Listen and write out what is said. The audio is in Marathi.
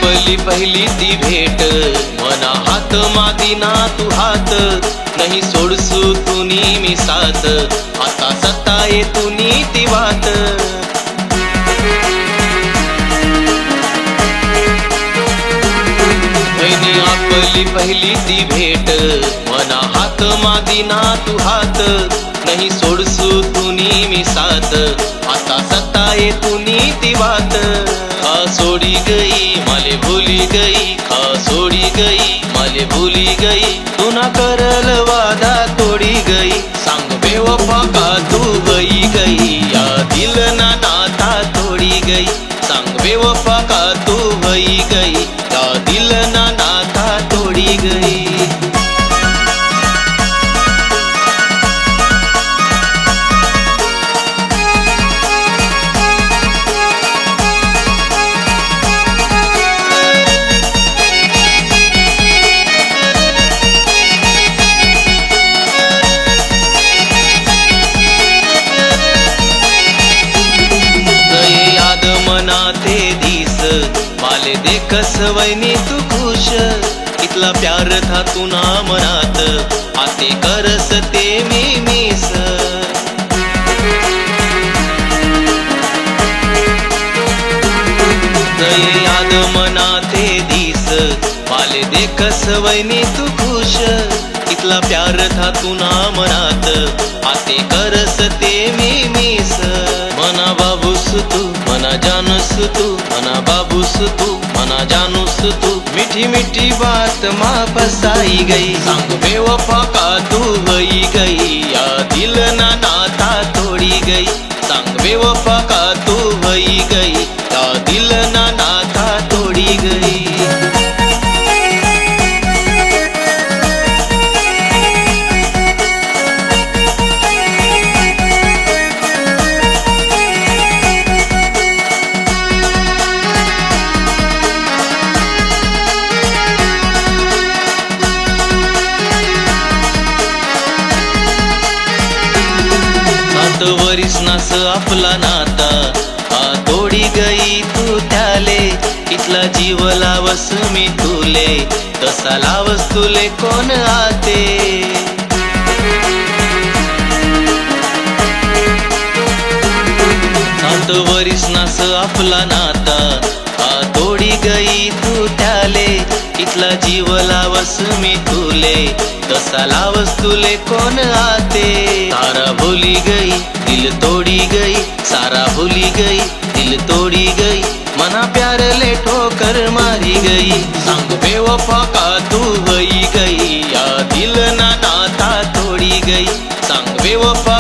आपली पहिली ती भेट, मना हात मादिना तू हात, नाही सोडसू तुनी मी साथ, आता सत्ता ये तुनी ती वात। बहिणी आपली पहिली ती भेट, मना हात मादिना तू हात, नहीं सोडसू तुनी मी साथ, आता सत्ता ये तुनी ती वात। खा सोडी गई माले भूली गई, खा सोडी गई माले भूली गई, तू ना करल वादा तोडी गई, सांग बेवफा का तू गई गई, या दिल ना नाता तोडी गई, सांग बेवफा का तू गई गई, या दिल ना नाता तोडी गई। ते दिस माले देखस वैनी तू खुश, इतला प्यार था तू ना मनात, आते करस ते मी मिस। याद मना ते दिस माले देखस वैनी तू खुश, इतला प्यार था तू ना मनात, आते करस ते मी मिस। मना बाबूस तू मना जानूस तू, मना बाबूस तू मना जानूस तू, मीठी मीठी बात माँ फसाई गई, सांग बेवफा का तू गई गई, या दिल ना नाता तोड़ी गई, सांग बेवफा का तू गई गई, या दिल ना नाता तोड़ी गई। वरीस नास आपला नाता, आ तोडी गई तू त्याले, इथला जीव लावस मी तुले, तसा लावस तुले कोण आते। सात वरीस नास आपला नाता, आ तोडी गई तू त्याले, इथला जीव लावस मी तुले, तसा लावस तुले कोण आते। सारा भूली गई दिल तोड़ी गई, सारा भूली गई दिल तोड़ी गई, मना प्यार ले ठोकर मारी गई, सांग बेवफा का तू गई गई, या दिल ना नाता तोड़ी गई, सांग बेवफा